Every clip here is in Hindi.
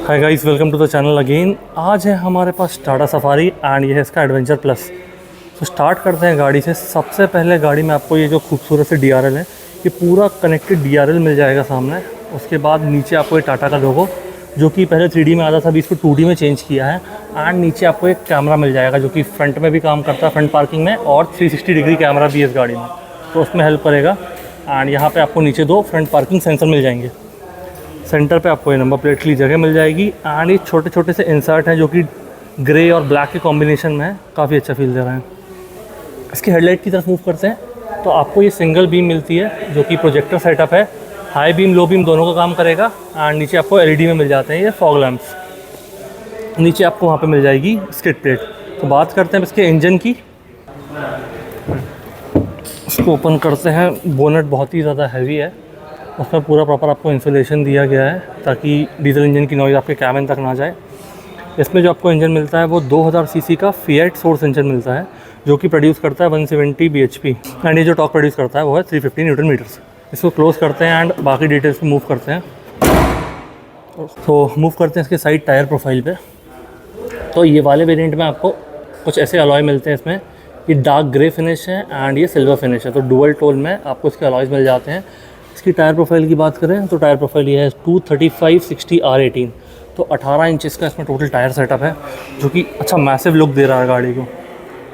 Hi guys, welcome to the channel again. आज है हमारे पास टाटा सफारी एंड ये है इसका एडवेंचर प्लस। तो स्टार्ट करते हैं गाड़ी से। सबसे पहले गाड़ी में आपको ये जो खूबसूरत से DRL है, ये पूरा कनेक्टेड DRL मिल जाएगा सामने। उसके बाद नीचे आपको ये टाटा का लोगो, जो कि पहले 3D में आता था, अभी इसको 2D में चेंज किया है। एंड नीचे आपको एक कैमरा मिल जाएगा जो कि फ्रंट में भी काम करता है, फ्रंट पार्किंग में, और 360 डिग्री कैमरा भी है इस गाड़ी में, तो उसमें हेल्प करेगा। एंड यहाँ पे आपको नीचे 2 फ्रंट पार्किंग सेंसर मिल जाएंगे। सेंटर पे आपको ये नंबर प्लेट के लिए जगह मिल जाएगी। एंड ये छोटे छोटे से इंसर्ट हैं जो कि ग्रे और ब्लैक के कॉम्बिनेशन में है, काफ़ी अच्छा फील दे रहे हैं। इसकी हेडलाइट की तरफ मूव करते हैं तो आपको ये सिंगल बीम मिलती है जो कि प्रोजेक्टर सेटअप है। हाई बीम लो बीम दोनों का काम करेगा। एंड नीचे आपको LED में मिल जाते हैं ये फॉग लैंप्स। नीचे आपको वहाँ पे मिल जाएगी स्किड प्लेट। तो बात करते हैं इसके इंजन की। इसको ओपन करते हैं। बोनट बहुत ही ज़्यादा हैवी है, उसमें पूरा प्रॉपर आपको इंसुलेशन दिया गया है ताकि डीजल इंजन की नॉइज़ आपके कैबिन तक ना जाए। इसमें जो आपको इंजन मिलता है वो 2000 सीसी का फिएट सोर्स इंजन मिलता है जो कि प्रोड्यूस करता है 170 bhp। एंड ये जो टॉर्क प्रोड्यूस करता है वो है 350 न्यूटन मीटर्स। इसको क्लोज करते हैं एंड बाकी डिटेल्स पे मूव करते हैं। तो मूव करते हैं इसके साइड टायर प्रोफाइल पे। तो ये वाले वेरिएंट में आपको कुछ ऐसे अलॉय मिलते हैं। इसमें ये डार्क ग्रे फिनिश है एंड ये सिल्वर फिनिश है, तो डुअल टोन में आपको इसके अलॉयज़ मिल जाते हैं। इसकी टायर प्रोफाइल की बात करें तो टायर प्रोफाइल ये है 235/60 R18। तो 18 इंचेस का इसमें टोटल टायर सेटअप है जो कि अच्छा मैसिव लुक दे रहा है गाड़ी को।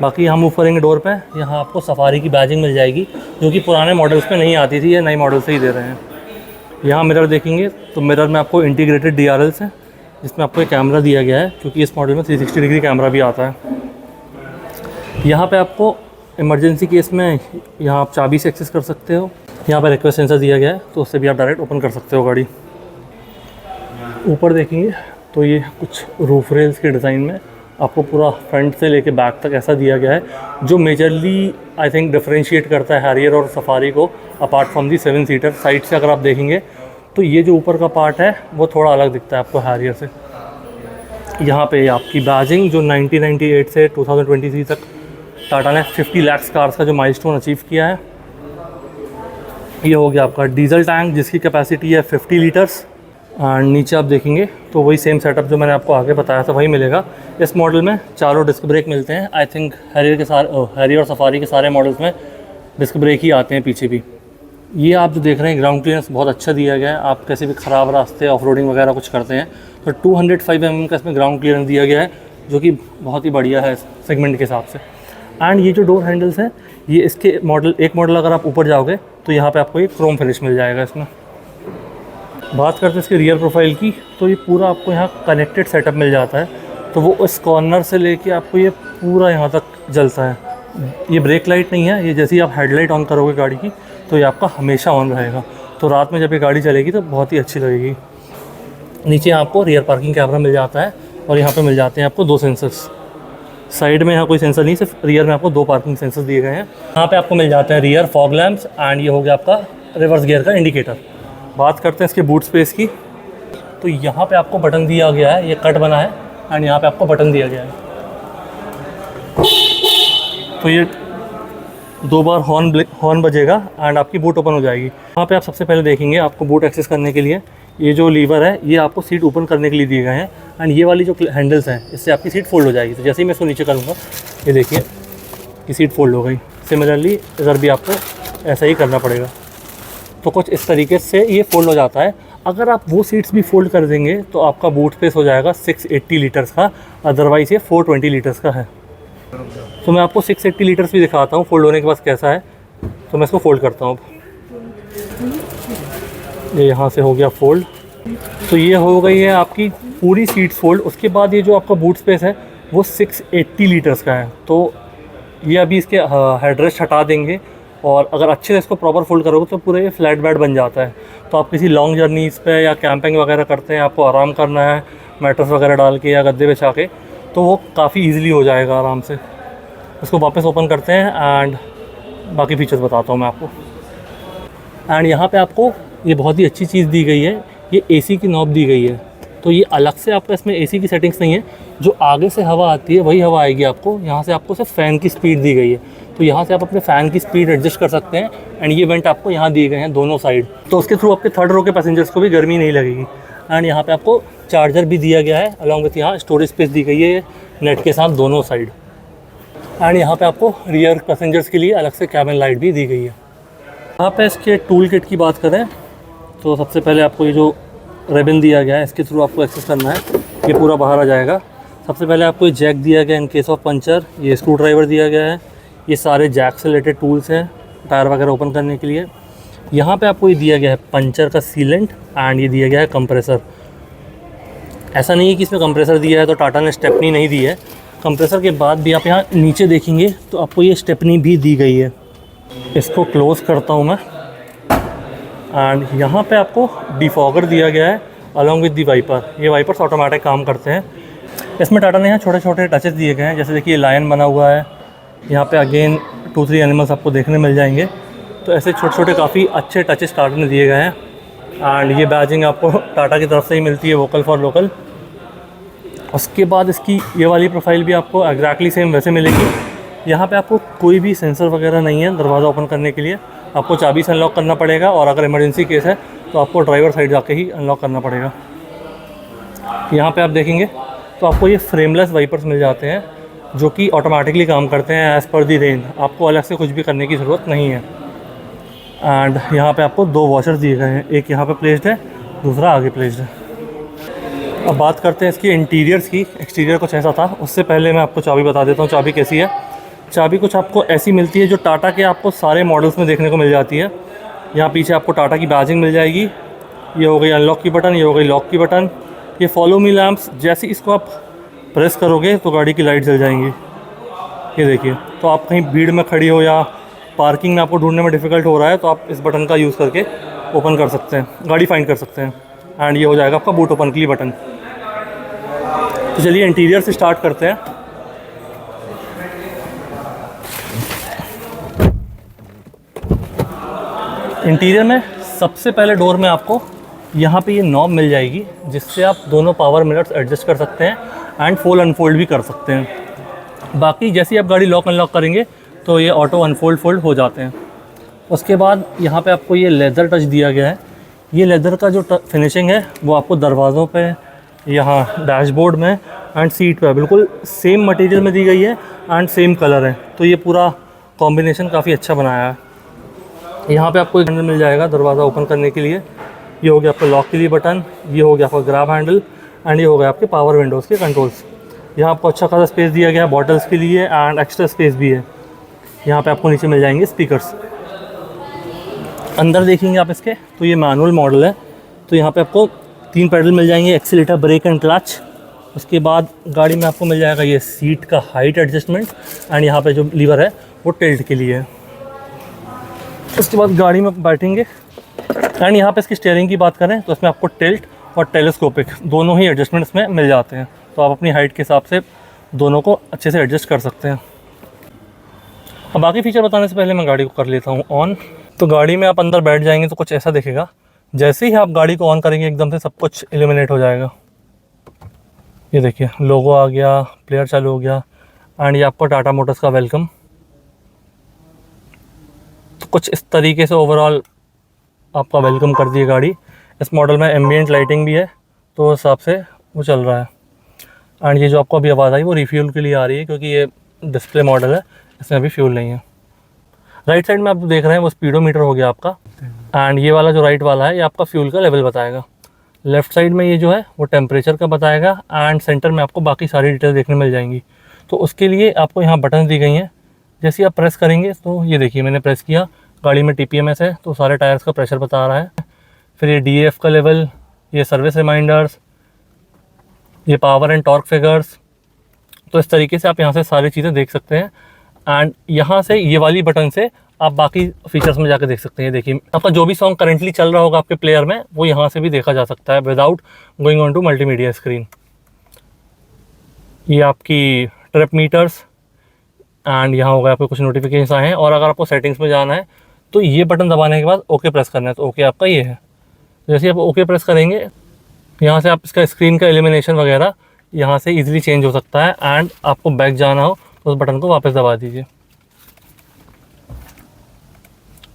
बाकी हम मूव करेंगे डोर पे। यहाँ आपको सफारी की बैजिंग मिल जाएगी जो कि पुराने मॉडल्स में नहीं आती थी, ये नए मॉडल से ही दे रहे हैं। यहाँ मिरर देखेंगे तो मिरर में आपको इंटीग्रेटेड DRLs हैं जिसमें आपको एक कैमरा दिया गया है क्योंकि इस मॉडल में 360 डिग्री कैमरा भी आता है। यहाँ पे आपको इमरजेंसी केस में यहाँ आप चाबी से एक्सेस कर सकते हो। यहाँ पर रिक्वेस्ट सेंसर दिया गया है तो उससे भी आप डायरेक्ट ओपन कर सकते हो गाड़ी। ऊपर देखेंगे तो ये कुछ रूफ रेल्स के डिज़ाइन में आपको पूरा फ्रंट से लेके बैक तक ऐसा दिया गया है जो मेजरली आई थिंक डिफरेंशिएट करता है हैरियर और सफारी को apart from the 7 seater. Side से अगर आप देखेंगे तो ये जो ऊपर का पार्ट है वो थोड़ा अलग दिखता है आपको हैरियर से। यहाँ पे आपकी बैजिंग जो 1998 से 2023 तक टाटा ने 50 लाख कार्स का जो माइलस्टोन अचीव किया है, ये हो गया आपका डीजल टैंक जिसकी कैपेसिटी है 50 लीटर्स। एंड नीचे आप देखेंगे तो वही सेम सेटअप जो मैंने आपको आगे बताया था वही मिलेगा। इस मॉडल में चारों डिस्क ब्रेक मिलते हैं। आई थिंक हैरियर और सफारी के सारे मॉडल्स में डिस्क ब्रेक ही आते हैं पीछे भी। ये आप जो देख रहे हैं ग्राउंड क्लियरेंस बहुत अच्छा दिया गया है। आप कैसे भी ख़राब रास्ते ऑफ रोडिंग वगैरह कुछ करते हैं तो 205 mm का इसमें ग्राउंड क्लियरेंस दिया गया है जो कि बहुत ही बढ़िया है सेगमेंट के हिसाब से। एंड ये जो डोर हैंडल्स हैं ये इसके एक मॉडल अगर आप ऊपर जाओगे तो यहाँ पे आपको ये क्रोम फिनिश मिल जाएगा इसमें। बात करते हैं इसके रियर प्रोफाइल की तो ये पूरा आपको यहाँ कनेक्टेड सेटअप मिल जाता है। तो वो इस कॉर्नर से लेके आपको ये पूरा यहाँ तक जलता है। ये ब्रेक लाइट नहीं है, ये जैसे ही आप हेडलाइट ऑन करोगे गाड़ी की तो ये आपका हमेशा ऑन रहेगा। तो रात में जब ये गाड़ी चलेगी तो बहुत ही अच्छी लगेगी। नीचे आपको रियर पार्किंग कैमरा मिल जाता है और यहाँ पर मिल जाते हैं आपको 2 सेंसर्स। साइड में यहाँ कोई सेंसर नहीं, सिर्फ रियर में आपको 2 पार्किंग सेंसर दिए गए हैं। यहाँ पे आपको मिल जाते हैं रियर फॉग लैंप्स एंड ये हो गया आपका रिवर्स गियर का इंडिकेटर। बात करते हैं इसके बूट स्पेस की। तो यहाँ पे आपको बटन दिया गया है, ये कट बना है एंड यहाँ पे आपको बटन दिया गया है। तो ये 2 बार हॉर्न बजेगा एंड आपकी बूट ओपन हो जाएगी। यहाँ पे आप सबसे पहले देखेंगे आपको बूट एक्सेस करने के लिए ये जो लीवर है ये आपको सीट ओपन करने के लिए दिए गए हैं। एंड ये वाली जो हैंडल्स हैं इससे आपकी सीट फोल्ड हो जाएगी। तो जैसे ही मैं इसको नीचे करूँगा ये देखिए कि सीट फोल्ड हो गई। सिमिलरली इधर भी आपको ऐसा ही करना पड़ेगा। तो कुछ इस तरीके से ये फोल्ड हो जाता है। अगर आप वो सीट्स भी फोल्ड कर देंगे तो आपका बूट स्पेस हो जाएगा 680 लीटर्स का, अदरवाइज़ ये 420 लीटर्स का है। तो मैं आपको 680 लीटर्स भी दिखाता हूँ फोल्ड होने के बाद कैसा है। तो मैं इसको फोल्ड करता हूँ। ये यहाँ से हो गया फोल्ड। तो ये हो गई है आपकी पूरी सीट्स फोल्ड। उसके बाद ये जो आपका बूट स्पेस है वो 680 लीटर्स का है। तो ये अभी इसके हेडरेस्ट हटा देंगे और अगर अच्छे से इसको प्रॉपर फोल्ड करोगे तो पूरा ये फ्लैट बेड बन जाता है। तो आप किसी लॉन्ग जर्नीज़ पे या कैंपिंग वगैरह करते हैं, आपको आराम करना है मैट्रेस वगैरह डाल के या गद्दे बिछा के, तो वो काफ़ी ईजिली हो जाएगा आराम से। इसको वापस ओपन करते हैं एंड बाकी फीचर्स बताता हूँ मैं आपको। एंड यहाँ पे आपको ये बहुत ही अच्छी चीज़ दी गई है, ये AC की नॉब दी गई है। तो ये अलग से आपका इसमें AC की सेटिंग्स नहीं है, जो आगे से हवा आती है वही हवा आएगी आपको। यहाँ से आपको सिर्फ फ़ैन की स्पीड दी गई है, तो यहाँ से आप अपने फ़ैन की स्पीड एडजस्ट कर सकते हैं। एंड ये वेंट आपको यहाँ दिए गए हैं दोनों साइड, तो उसके थ्रू आपके थर्ड रो के पैसेंजर्स को भी गर्मी नहीं लगेगी। एंड यहाँ पे आपको चार्जर भी दिया गया है, अलॉन्ग विथ यहाँ स्टोरेज स्पेस दी गई है नेट के साथ दोनों साइड। एंड यहाँ पे आपको रियर पैसेंजर्स के लिए अलग से कैबिन लाइट भी दी गई है। यहाँ पे इसके टूल किट की बात करें तो सबसे पहले आपको ये जो रिबन दिया गया है इसके थ्रू आपको एक्सेस करना है, ये पूरा बाहर आ जाएगा। सबसे पहले आपको ये जैक दिया गया है इन केस ऑफ पंचर, ये स्क्रू ड्राइवर दिया गया है, ये सारे जैक से रिलेटेड टूल्स हैं टायर वगैरह ओपन करने के लिए। यहाँ पे आपको ये दिया गया है पंचर का सीलेंट एंड ये दिया गया है कंप्रेसर। ऐसा नहीं है कि इसमें कंप्रेसर दिया है तो टाटा ने स्टेपनी नहीं दी है, कंप्रेसर के बाद भी आप यहाँ नीचे देखेंगे तो आपको ये स्टेपनी भी दी गई है। इसको क्लोज़ करता हूँ मैं एंड यहाँ पे आपको डिफॉगर दिया गया है अलॉन्ग विद दी वाइपर। ये वाइपर्स ऑटोमेटिक काम करते हैं। इसमें टाटा ने यहाँ छोटे छोटे टचेस दिए गए हैं, जैसे देखिए लायन बना हुआ है, यहाँ पे अगेन 2-3 एनिमल्स आपको देखने मिल जाएंगे। तो ऐसे छोटे छोटे काफ़ी अच्छे टचेस टाटा ने दिए गए हैं। एंड ये बैजिंग आपको टाटा की तरफ से ही मिलती है, वोकल फॉर लोकल। उसके बाद इसकी ये वाली प्रोफाइल भी आपको एग्जैक्टली सेम वैसे मिलेगी। यहाँ पे आपको कोई भी सेंसर वगैरह नहीं है दरवाज़ा ओपन करने के लिए, आपको चाबी से अनलॉक करना पड़ेगा और अगर इमरजेंसी केस है तो आपको ड्राइवर साइड जाके ही अनलॉक करना पड़ेगा। यहाँ पे आप देखेंगे तो आपको ये फ्रेमलेस वाइपर्स मिल जाते हैं जो कि ऑटोमेटिकली काम करते हैं एज़ पर दी रेंज, आपको अलग से कुछ भी करने की ज़रूरत नहीं है। एंड यहाँ पे आपको 2 वॉशर्स दिए गए हैं, एक यहाँ पे प्लेस्ड है, दूसरा आगे प्लेस्ड है। अब बात करते हैं इसकी इंटीरियर्स की। एक्सटीरियर कुछ ऐसा था, उससे पहले मैं आपको चाबी बता देता हूँ चाबी कैसी है। चाबी कुछ आपको ऐसी मिलती है जो टाटा के आपको सारे मॉडल्स में देखने को मिल जाती है। यहाँ पीछे आपको टाटा की बैजिंग मिल जाएगी, ये हो गई अनलॉक की बटन, ये हो गई लॉक की बटन। ये फॉलो मी लैंप्स, जैसे इसको आप प्रेस करोगे तो गाड़ी की लाइट जल जाएंगी, ये देखिए। तो आप कहीं भीड़ में खड़ी हो या पार्किंग में आपको ढूंढने में डिफ़िकल्ट हो रहा है तो आप इस बटन का यूज़ करके ओपन कर सकते हैं, गाड़ी फाइंड कर सकते हैं। एंड ये हो जाएगा आपका बूट ओपन के लिए बटन। तो चलिए इंटीरियर से स्टार्ट करते हैं। इंटीरियर में सबसे पहले डोर में आपको यहाँ पे ये नॉब मिल जाएगी जिससे आप दोनों पावर मिरर्स एडजस्ट कर सकते हैं एंड फोल्ड अनफोल्ड भी कर सकते हैं। बाकी जैसे ही आप गाड़ी लॉक अनलॉक करेंगे तो ये ऑटो अनफोल्ड फोल्ड हो जाते हैं। उसके बाद यहाँ पे आपको ये लेदर टच दिया गया है। ये लेदर का जो फिनिशिंग है वो आपको दरवाज़ों पे, यहाँ डैशबोर्ड में एंड सीट पे बिल्कुल सेम मटेरियल में दी गई है एंड सेम कलर है। तो ये पूरा कॉम्बिनेशन काफ़ी अच्छा बनाया है। यहाँ पे आपको एक हैंडल मिल जाएगा दरवाज़ा ओपन करने के लिए, ये हो गया आपका लॉक के लिए बटन, ये हो गया आपका ग्रैब हैंडल एंड ये हो गया आपके पावर विंडोज़ के कंट्रोल्स। यहाँ आपको अच्छा खासा स्पेस दिया गया है बॉटल्स के लिए एंड एक्स्ट्रा स्पेस भी है। यहाँ पे आपको नीचे मिल जाएंगे स्पीकर्स। अंदर देखेंगे आप इसके तो ये मैनुअल मॉडल है, तो यहाँ पे आपको 3 पैडल मिल जाएंगे, एक्सीलेटर, ब्रेक एंड क्लच। उसके बाद गाड़ी में आपको मिल जाएगा ये सीट का हाइट एडजस्टमेंट एंड यहाँ पे जो लीवर है वो टिल्ट के लिए है। उसके बाद गाड़ी में बैठेंगे एंड यहाँ पे इसकी स्टीयरिंग की बात करें तो इसमें आपको टिल्ट और टेलीस्कोपिक दोनों ही एडजस्टमेंट इसमें मिल जाते हैं, तो आप अपनी हाइट के हिसाब से दोनों को अच्छे से एडजस्ट कर सकते हैं। अब बाकी फीचर बताने से पहले मैं गाड़ी को कर लेता हूँ ऑन। तो गाड़ी में आप अंदर बैठ जाएंगे तो कुछ ऐसा दिखेगा, जैसे ही आप गाड़ी को ऑन करेंगे एकदम से सब कुछ इल्यूमिनेट हो जाएगा। ये देखिए लोगो आ गया, प्लेयर चालू हो गया एंड ये आपको टाटा मोटर्स का वेलकम। तो कुछ इस तरीके से ओवरऑल आपका वेलकम कर दिए गाड़ी। इस मॉडल में एम्बिएंट लाइटिंग भी है तो उस हिसाब से वो चल रहा है। एंड ये जो आपको अभी आवाज़ आई वो रिफ्यूल के लिए आ रही है क्योंकि ये डिस्प्ले मॉडल है, इसमें अभी फ्यूल नहीं है। राइट साइड में आप देख रहे हैं वो स्पीडोमीटर हो गया आपका एंड ये वाला जो राइट वाला है ये आपका फ्यूल का लेवल बताएगा। लेफ़्ट साइड में ये जो है वो टेम्परेचर का बताएगा एंड सेंटर में आपको बाकी सारी डिटेल देखने मिल जाएंगी। तो उसके लिए आपको यहाँ बटन दी गई हैं, जैसे आप प्रेस करेंगे तो ये देखिए मैंने प्रेस किया, गाड़ी में TPMS है तो सारे टायर्स का प्रेशर बता रहा है। फिर ये DAF का लेवल, ये सर्विस रिमाइंडर्स, ये पावर एंड टॉर्क फिगर्स। तो इस तरीके से आप यहाँ से सारी चीज़ें देख सकते हैं एंड यहाँ से ये वाली बटन से आप बाकी फीचर्स में जाकर देख सकते हैं। देखिए आपका जो भी सॉन्ग करंटली चल रहा होगा आपके प्लेयर में वो यहाँ से भी देखा जा सकता है without going on to multimedia screen. ये आपकी ट्रिप मीटर्स एंड यहाँ होगा आपको कुछ नोटिफिकेशन आए हैं। और अगर आपको सेटिंग्स में जाना है तो ये बटन दबाने के बाद ओके प्रेस करना है, तो ओके आपका ये है। जैसे आप ओके प्रेस करेंगे यहाँ से आप इसका स्क्रीन का एलिमिनेशन वगैरह यहाँ से इजीली चेंज हो सकता है एंड आपको बैक जाना हो तो उस बटन को वापस दबा दीजिए।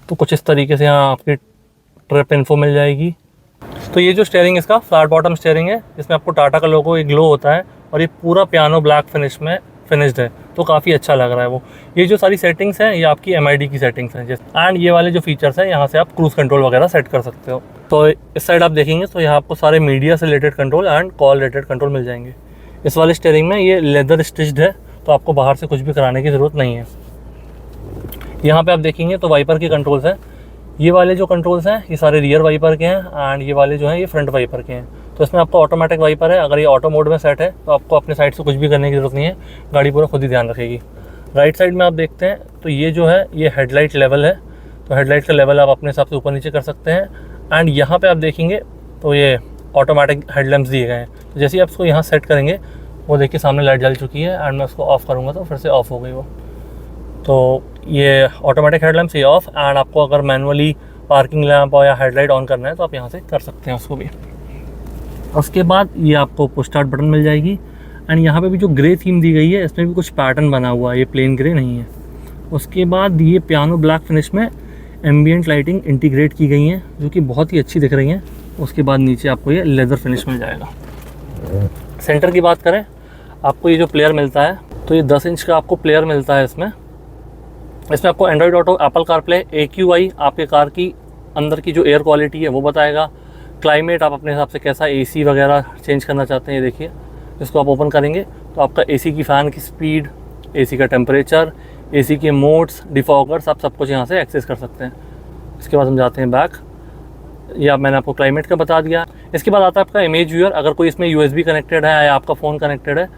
तो कुछ इस तरीके से यहाँ आपकी ट्रिप इन्फो मिल जाएगी तो ये जो स्टीयरिंग इसका फ्लैट बॉटम स्टीयरिंग है, इसमें आपको टाटा का लोगो एक ग्लो होता है और ये पूरा पियानो ब्लैक फिनिश में फिनिश्ड है, तो काफ़ी अच्छा लग रहा है वो। ये जो सारी सेटिंग्स हैं ये आपकी MID की सेटिंग्स हैं एंड ये वाले जो फीचर्स हैं यहाँ से आप क्रूज़ कंट्रोल वगैरह सेट कर सकते हो। तो इस साइड आप देखेंगे तो यहाँ आपको सारे मीडिया से related control and call related control मिल जाएंगे। इस वाले स्टीयरिंग में ये लेदर स्टिच्ड है, तो आपको बाहर से कुछ भी कराने की ज़रूरत नहीं है। यहाँ पे आप देखेंगे तो वाइपर के कंट्रोल्स हैं। ये वाले जो कंट्रोल्स हैं ये सारे रियर वाइपर के हैं एंड ये वाले जो हैं ये फ्रंट वाइपर के हैं। तो इसमें आपका ऑटोमेटिक वाइपर है, अगर ये ऑटो मोड में सेट है तो आपको अपने साइड से कुछ भी करने की ज़रूरत नहीं है, गाड़ी पूरा खुद ही ध्यान रखेगी। राइट साइड में आप देखते हैं तो ये जो है ये हेडलाइट लेवल है, तो हेडलाइट का लेवल आप अपने हिसाब से ऊपर नीचे कर सकते हैं। एंड यहाँ पे आप देखेंगे तो ये ऑटोमेटिक हेडलैम्प्स दिए गए हैं, तो जैसे ही आप इसको यहाँ सेट करेंगे वो देखिए सामने लाइट जल चुकी है एंड मैं उसको ऑफ़ करूँगा तो फिर से ऑफ़ हो गई वो। तो ये ऑटोमेटिक हेडलैम्प्स ये ऑफ़, एंड आपको अगर मैनुअली पार्किंग लैम्प या हेडलाइट ऑन करना है तो आप यहाँ से कर सकते हैं उसको भी। उसके बाद ये आपको पुश स्टार्ट बटन मिल जाएगी एंड यहाँ पे भी जो ग्रे थीम दी गई है इसमें भी कुछ पैटर्न बना हुआ है, ये प्लेन ग्रे नहीं है। उसके बाद ये पियानो ब्लैक फिनिश में एम्बियंट लाइटिंग इंटीग्रेट की गई हैं जो कि बहुत ही अच्छी दिख रही हैं। उसके बाद नीचे आपको ये लेदर फिनिश मिल जाएगा। सेंटर की बात करें, आपको ये जो प्लेयर मिलता है तो ये 10 इंच का आपको प्लेयर मिलता है। इसमें आपको Android auto, Apple CarPlay, AQI आपके कार की अंदर की जो एयर क्वालिटी है वो बताएगा। क्लाइमेट आप अपने हिसाब से कैसा AC वगैरह चेंज करना चाहते हैं, ये देखिए इसको आप ओपन करेंगे तो आपका AC की फ़ैन की स्पीड, AC का टेम्परेचर, AC के मोड्स, डिफॉगर्स, आप सब कुछ यहाँ से एक्सेस कर सकते हैं। इसके बाद हम जाते हैं बैक, या मैंने आपको क्लाइमेट का बता दिया। इसके बाद आता है आपका इमेज व्यूअर। अगर कोई इसमें USB कनेक्टेड है या आपका फ़ोन कनेक्टेड है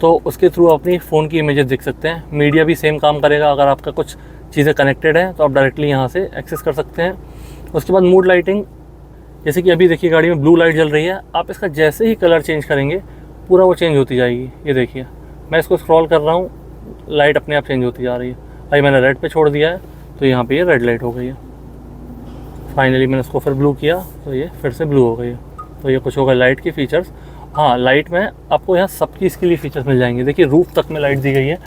तो उसके थ्रू अपनी फ़ोन की इमेजेस दिख सकते हैं। मीडिया भी सेम काम करेगा, अगर आपका कुछ चीज़ें कनेक्टेड है तो आप डायरेक्टली यहाँ से एक्सेस कर सकते हैं। उसके बाद मूड लाइटिंग, जैसे कि अभी देखिए गाड़ी में ब्लू लाइट जल रही है, आप इसका जैसे ही कलर चेंज करेंगे पूरा वो चेंज होती जाएगी। ये देखिए मैं इसको स्क्रॉल कर रहा हूँ, लाइट अपने आप चेंज होती जा रही है। अभी मैंने रेड पे छोड़ दिया है तो यहाँ पे ये रेड लाइट हो गई है। फाइनली मैंने इसको फिर ब्लू किया तो ये फिर से ब्लू हो गई है। तो ये कुछ होगा लाइट के फीचर्स। हाँ, लाइट में आपको यहाँ सबकी इसके लिए फीचर्स मिल जाएंगे। देखिए रूफ़ तक में लाइट दी गई है,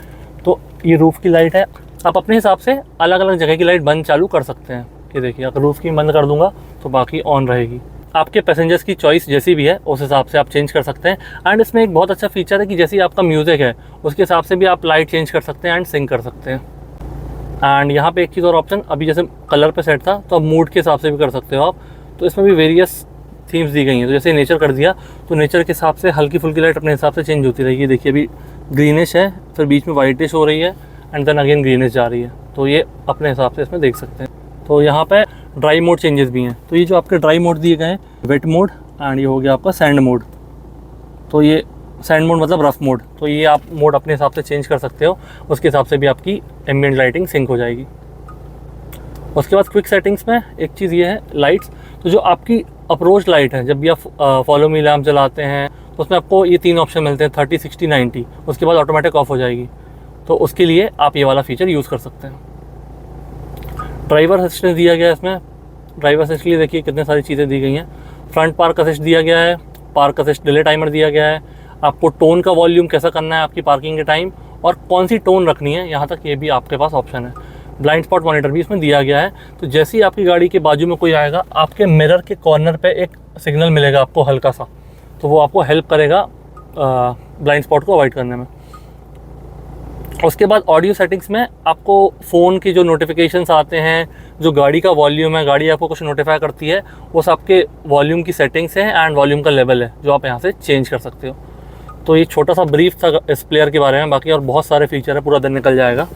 तो ये रूफ़ की लाइट है। आप अपने हिसाब से अलग अलग जगह की लाइट बंद चालू कर सकते हैं। ये देखिए अगर रूफ़ की बंद कर दूंगा तो बाकी ऑन रहेगी। आपके पैसेंजर्स की चॉइस जैसी भी है उस हिसाब से आप चेंज कर सकते हैं। एंड इसमें एक बहुत अच्छा फीचर है कि जैसे आपका म्यूज़िक है उसके हिसाब से भी आप लाइट चेंज कर सकते हैं एंड सिंक कर सकते हैं। एंड यहाँ पे एक चीज़ और ऑप्शन, अभी जैसे कलर पे सेट था तो अब मूड के हिसाब से भी कर सकते हो आप। तो इसमें भी वेरियस थीम्स दी गई हैं। तो जैसे नेचर कर दिया तो नेचर के हिसाब से हल्की फुल्की लाइट अपने हिसाब से चेंज होती रहेगी। देखिए अभी ग्रीनिश है, फिर बीच में वाइटिश हो रही है एंड देन अगेन ग्रीनिश जा रही है, तो ये अपने हिसाब से इसमें देख सकते हैं। तो यहाँ पे ड्राई मोड चेंजेस भी हैं। तो ये जो आपके ड्राई मोड दिए गए हैं, वेट मोड एंड ये हो गया आपका सैंड मोड। तो ये सैंड मोड मतलब रफ मोड, तो ये आप मोड अपने हिसाब से चेंज कर सकते हो, उसके हिसाब से भी आपकी एम्बिएंट लाइटिंग सिंक हो जाएगी। उसके बाद क्विक सेटिंग्स में एक चीज़ ये है लाइट्स, तो जो आपकी अप्रोच लाइट है, जब भी आप फॉलो मी लैम्प जलाते हैं तो उसमें आपको ये 3 ऑप्शन मिलते हैं 30, 60, 90। उसके बाद ऑटोमेटिक ऑफ हो जाएगी, तो उसके लिए आप ये वाला फीचर यूज़ कर सकते हैं। ड्राइवर असिस्टेंस दिया गया है इसमें। ड्राइवर असिस्ट के लिए देखिए कितने सारी चीज़ें दी गई हैं। फ्रंट पार्क असिस्ट दिया गया है, पार्क असिस्ट डिले टाइमर दिया गया है, आपको टोन का वॉल्यूम कैसा करना है आपकी पार्किंग के टाइम और कौन सी टोन रखनी है, यहाँ तक ये भी आपके पास ऑप्शन है। ब्लाइंड स्पॉट मॉनिटर भी इसमें दिया गया है, तो जैसे ही आपकी गाड़ी के बाजू में कोई आएगा आपके मिरर के कॉर्नर पे एक सिग्नल मिलेगा आपको हल्का सा, तो वो आपको हेल्प करेगा ब्लाइंड स्पॉट को अवॉइड करने में। उसके बाद ऑडियो सेटिंग्स में आपको फ़ोन की जो नोटिफिकेशंस आते हैं, जो गाड़ी का वॉल्यूम है, गाड़ी आपको कुछ नोटिफाई करती है, वो सब आपके वॉल्यूम की सेटिंग्स हैं एंड वॉल्यूम का लेवल है जो आप यहाँ से चेंज कर सकते हो। तो ये छोटा सा ब्रीफ था इस प्लेयर के बारे में, बाकी और बहुत सारे फीचर है, पूरा दिन निकल जाएगा।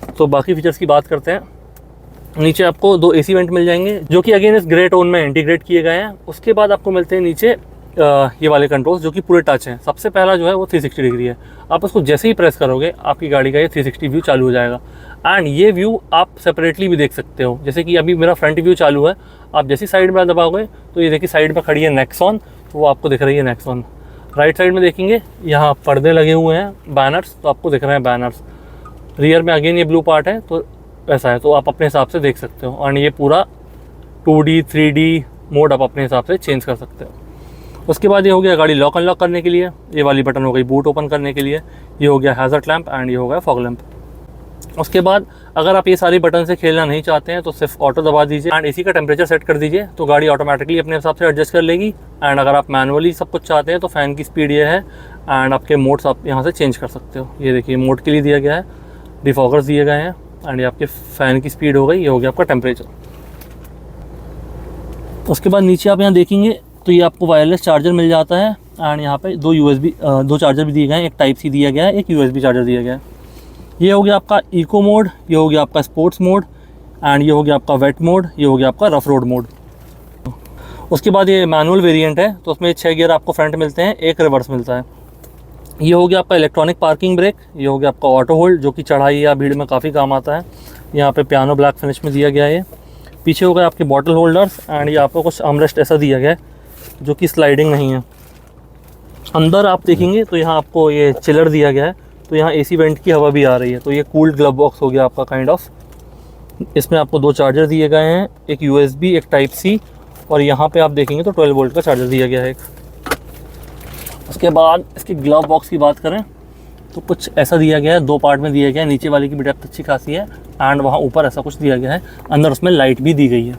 तो बाकी फीचर्स की बात करते हैं। नीचे आपको 2 AC वेंट मिल जाएंगे जो कि अगेन इस ग्रे टोन में इंटीग्रेट किए गए हैं। उसके बाद आपको मिलते हैं नीचे ये वाले कंट्रोल्स जो कि पूरे टच हैं। सबसे पहला जो है वो 360 डिग्री है, आप उसको जैसे ही प्रेस करोगे आपकी गाड़ी का ये 360 व्यू चालू हो जाएगा। एंड ये व्यू आप सेपरेटली भी देख सकते हो, जैसे कि अभी मेरा फ्रंट व्यू चालू है, आप जैसी साइड में दबाओगे तो ये देखिए साइड में खड़ी है नेक्सॉन, तो वो आपको दिख रही है नेक्सॉन। राइट साइड में देखेंगे यहाँ पर्दे लगे हुए हैं, बैनर्स, तो आपको दिख रहे हैं बैनर्स। रियर में अगेन ये ब्लू पार्ट है, तो ऐसा है, तो आप अपने हिसाब से देख सकते हो। और ये पूरा 2D 3D मोड आप अपने हिसाब से चेंज कर सकते हो। उसके बाद ये हो गया गाड़ी लॉक अनलॉक करने के लिए, ये वाली बटन हो गई बूट ओपन करने के लिए, ये हो गया हैज़र्ड लैंप एंड ये हो गया फॉग लैंप। उसके बाद अगर आप ये सारी बटन से खेलना नहीं चाहते हैं तो सिर्फ ऑटो दबा दीजिए एंड एसी का टेम्परेचर सेट कर दीजिए, तो गाड़ी ऑटोमेटिकली अपने हिसाब से एडजस्ट कर लेगी। एंड अगर आप मैनुअली सब कुछ चाहते हैं तो फ़ैन की स्पीड ये है एंड आपके मोड्स आप यहाँ से चेंज कर सकते हो। ये देखिए मोड के लिए दिया गया है, डिफॉगर्स दिए गए हैं एंड ये आपके फ़ैन की स्पीड हो गई, ये हो गया आपका टेम्परेचर। उसके बाद नीचे आप यहाँ देखेंगे तो ये आपको वायरलेस चार्जर मिल जाता है एंड यहाँ पे दो चार्जर भी दिए गए हैं, एक टाइप सी दिया गया है, एक USB चार्जर दिया गया है। ये हो गया आपका इको मोड, ये हो गया आपका स्पोर्ट्स मोड एंड ये हो गया आपका वेट मोड, ये हो गया आपका रफ रोड मोड। उसके बाद ये मैनुअल वेरिएंट है, तो उसमें 6 गियर आपको फ्रंट मिलते हैं, एक रिवर्स मिलता है। ये हो गया आपका इलेक्ट्रॉनिक पार्किंग ब्रेक, ये हो गया आपका ऑटो होल्ड जो कि चढ़ाई या भीड़ में काफ़ी काम आता है। यहाँ पे पियानो ब्लैक फिनिश में दिया गया है। पीछे हो गया आपके बॉटल होल्डर्स एंड ये आपको कुछ आर्मरेस्ट ऐसा दिया गया है जो कि स्लाइडिंग नहीं है। अंदर आप देखेंगे तो यहाँ आपको ये चिलर दिया गया है, तो यहाँ AC वेंट की हवा भी आ रही है, तो ये कूल्ड ग्लव बॉक्स हो गया आपका काइंड ऑफ। इसमें आपको 2 चार्जर दिए गए हैं, एक USB एक टाइप सी, और यहाँ पे आप देखेंगे तो 12 वोल्ट का चार्जर दिया गया है एक। उसके बाद इसकी ग्लव बॉक्स की बात करें तो कुछ ऐसा दिया गया है, 2 पार्ट में दिया गया है। नीचे वाले की भी डेप्थ अच्छी खासी है एंड वहाँ ऊपर ऐसा कुछ दिया गया है, अंदर उसमें लाइट भी दी गई है।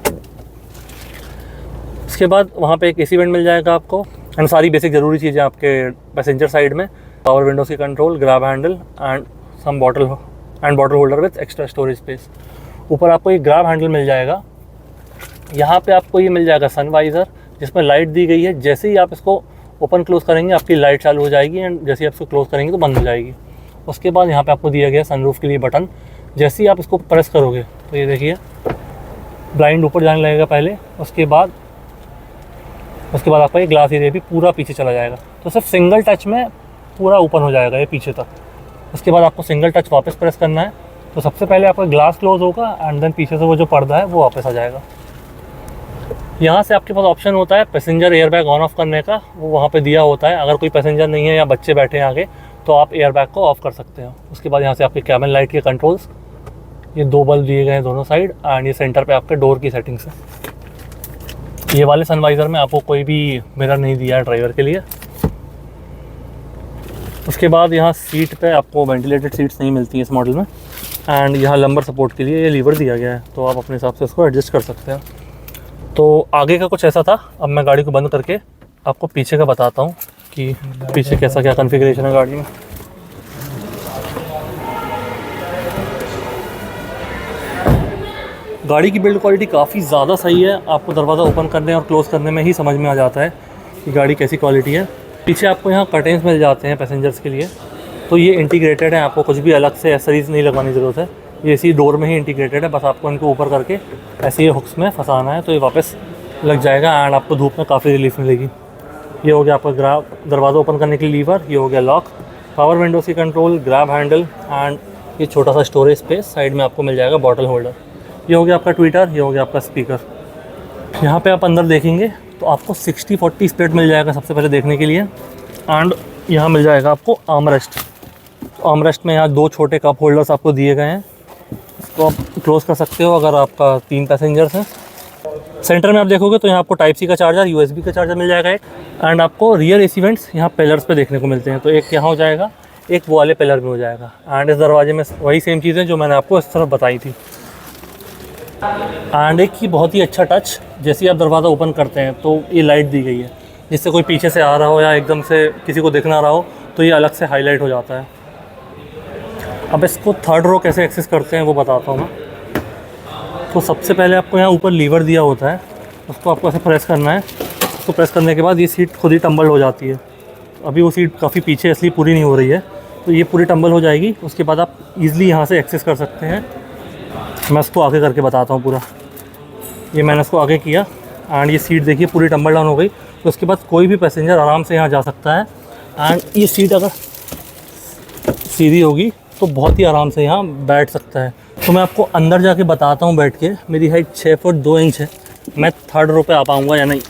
इसके बाद वहाँ पे एक AC वेंट मिल जाएगा आपको एंड सारी बेसिक ज़रूरी चीज़ें आपके पैसेंजर साइड में, पावर विंडोज़ की control, grab handle and some bottle holder with extra storage space. ऊपर आपको ये ग्रैब हैंडल मिल जाएगा। यहाँ पे आपको ये मिल जाएगा सन वाइज़र जिसमें लाइट दी गई है, जैसे ही आप इसको ओपन क्लोज़ करेंगे आपकी लाइट चालू हो जाएगी एंड जैसे ही आप इसको क्लोज़ करेंगे तो बंद हो जाएगी। उसके बाद यहाँ पे आपको दिया गया सनरूफ के लिए बटन, जैसे ही आप इसको प्रेस करोगे तो ये देखिए ब्लाइंड ऊपर जाने लगेगा पहले, उसके बाद आपका ये ग्लास एरिया भी पूरा पीछे चला जाएगा, तो सिर्फ सिंगल टच में पूरा ओपन हो जाएगा ये पीछे तक। उसके बाद आपको सिंगल टच वापस प्रेस करना है, तो सबसे पहले आपका ग्लास क्लोज होगा एंड देन पीछे से वो जो पर्दा है वो वापस आ जाएगा। यहाँ से आपके पास ऑप्शन होता है पैसेंजर एयरबैग ऑन ऑफ करने का, वो वहाँ पे दिया होता है। अगर कोई पैसेंजर नहीं है या बच्चे बैठे हैं आगे तो आप एयरबैग को ऑफ कर सकते हो। उसके बाद यहाँ से आपके कैबिन लाइट के कंट्रोल्स, ये 2 बल्ब दिए गए हैं दोनों साइड एंड ये सेंटर पे आपके डोर की सेटिंग्स है। ये वाले सनवाइज़र में आपको कोई भी मिरर नहीं दिया है ड्राइवर के लिए। उसके बाद यहाँ सीट पे आपको वेंटिलेटेड सीट्स नहीं मिलती हैं इस मॉडल में एंड यहाँ लंबर सपोर्ट के लिए ये लीवर दिया गया है, तो आप अपने हिसाब से इसको एडजस्ट कर सकते हैं। तो आगे का कुछ ऐसा था। अब मैं गाड़ी को बंद करके आपको पीछे का बताता हूँ कि पीछे कैसा क्या कॉन्फ़िगरेशन है गाड़ी में। गाड़ी की बिल्ड क्वालिटी काफ़ी ज़्यादा सही है, आपको दरवाज़ा ओपन करने और क्लोज़ करने में ही समझ में आ जाता है कि गाड़ी कैसी क्वालिटी है। पीछे आपको यहाँ कर्टेन्स मिल जाते हैं पैसेंजर्स के लिए, तो ये इंटीग्रेटेड है, आपको कुछ भी अलग से एसेसरीज नहीं लगवाने की ज़रूरत है, ये इसी डोर में ही इंटीग्रेटेड है। बस आपको इनको ऊपर करके ऐसे ये हुक्स में फंसाना है तो ये वापस लग जाएगा एंड आपको धूप में काफ़ी रिलीफ मिलेगी। ये हो गया आपका दरवाज़ा ओपन करने के लिए लीवर, ये हो गया लॉक, पावर विंडोज़ की कंट्रोल, ग्रैब हैंडल एंड ये छोटा सा स्टोरेज स्पेस, साइड में आपको मिल जाएगा बॉटल होल्डर। ये हो गया आपका ट्विटर, ये हो गया आपका स्पीकर। यहाँ पे आप अंदर देखेंगे तो आपको 60-40 स्प्लिट मिल जाएगा सबसे पहले देखने के लिए एंड यहाँ मिल जाएगा आपको आर्मरेस्ट। आर्मरेस्ट में यहाँ 2 छोटे कप होल्डर्स आपको दिए गए हैं, इसको आप क्लोज़ कर सकते हो अगर आपका 3 पैसेंजर्स हैं। सेंटर में आप देखोगे तो यहाँ आपको टाइप सी का चार्जर, USB का चार्जर मिल जाएगा एक एंड आपको रियर AC वेंट्स यहाँ पिलर्स पे देखने को मिलते हैं, तो एक यहाँ हो जाएगा, एक वो वाले पिलर में हो जाएगा एंड इस दरवाजे में वही सेम चीज़ें जो मैंने आपको इस तरफ बताई थी। एंड एक की बहुत ही अच्छा टच, जैसे ही आप दरवाज़ा ओपन करते हैं तो ये लाइट दी गई है, जिससे कोई पीछे से आ रहा हो या एकदम से किसी को दिख ना रहा हो तो ये अलग से हाईलाइट हो जाता है। अब इसको 3rd रो कैसे एक्सेस करते हैं वो बताता हूँ मैं। तो सबसे पहले आपको यहाँ ऊपर लीवर दिया होता है, उसको आपको ऐसे प्रेस करना है। उसको प्रेस करने के बाद ये सीट खुद ही टम्बल हो जाती है। अभी वो सीट काफ़ी पीछे इसलिए पूरी नहीं हो रही है, तो ये पूरी टम्बल हो जाएगी। उसके बाद आप ईज़िली यहाँ से एक्सेस कर सकते हैं। मैं इसको आगे करके बताता हूँ पूरा। ये मैंने इसको आगे किया एंड ये सीट देखिए पूरी टम्बल डाउन हो गई, तो उसके बाद कोई भी पैसेंजर आराम से यहाँ जा सकता है। एंड ये सीट अगर सीधी होगी तो बहुत ही आराम से यहाँ बैठ सकता है। तो मैं आपको अंदर जाके बताता हूँ बैठ के। मेरी हाइट 6 फुट 2 इंच है, मैं 3rd रो पे आ पाऊँगा या नहीं।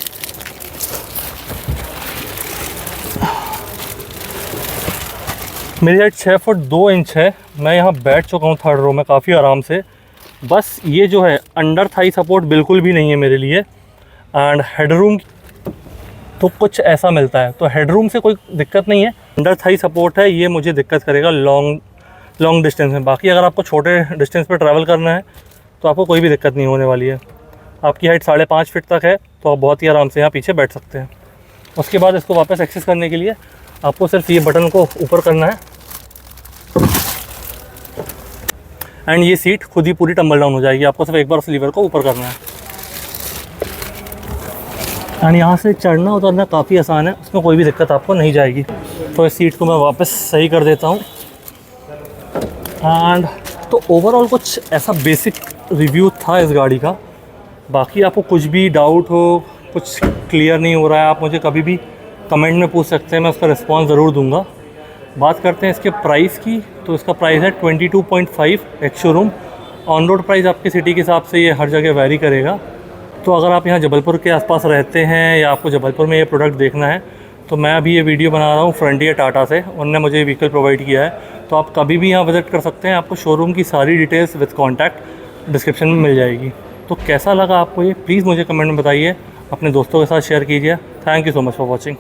मेरी हाइट 6 फुट 2 इंच है, मैं यहाँ बैठ चुका हूँ 3rd रो में काफ़ी आराम से। बस ये जो है अंडर थाई सपोर्ट बिल्कुल भी नहीं है मेरे लिए एंड हेडरूम तो कुछ ऐसा मिलता है, तो हेडरूम से कोई दिक्कत नहीं है। अंडर थाई सपोर्ट है, ये मुझे दिक्कत करेगा लॉन्ग लॉन्ग डिस्टेंस में। बाकी अगर आपको छोटे डिस्टेंस पे ट्रैवल करना है तो आपको कोई भी दिक्कत नहीं होने वाली है। आपकी हाइट 5.5 फीट तक है तो आप बहुत ही आराम से यहाँ पीछे बैठ सकते हैं। उसके बाद इसको वापस एक्सेस करने के लिए आपको सिर्फ ये बटन को ऊपर करना है एंड ये सीट खुद ही पूरी टम्बल डाउन हो जाएगी। आपको सिर्फ एक बार उस लीवर को ऊपर करना है एंड यहाँ से चढ़ना उतरना काफ़ी आसान है, उसमें कोई भी दिक्कत आपको नहीं जाएगी। तो इस सीट को मैं वापस सही कर देता हूँ एंड तो ओवरऑल कुछ ऐसा बेसिक रिव्यू था इस गाड़ी का। बाकी आपको कुछ भी डाउट हो, कुछ क्लियर नहीं हो रहा है, आप मुझे कभी भी कमेंट में पूछ सकते हैं, मैं उसका रिस्पांस ज़रूर दूंगा। बात करते हैं इसके प्राइस की, तो इसका प्राइस है 22.5 ex showroom. On road price आपकी सिटी के हिसाब से ये हर जगह वैरी करेगा। तो अगर आप यहाँ जबलपुर के आसपास रहते हैं या आपको जबलपुर में ये प्रोडक्ट देखना है तो मैं अभी ये वीडियो बना रहा हूँ फ्रंटियर टाटा से, उन्होंने मुझे व्हीकल प्रोवाइड किया है। तो आप कभी भी यहाँ विज़िट कर सकते हैं, आपको शोरूम की सारी डिटेल्स विद कॉन्टैक्ट डिस्क्रिप्शन में मिल जाएगी। तो कैसा लगा आपको ये, प्लीज़ मुझे कमेंट में बताइए, अपने दोस्तों के साथ शेयर कीजिए। Thank you so much for watching.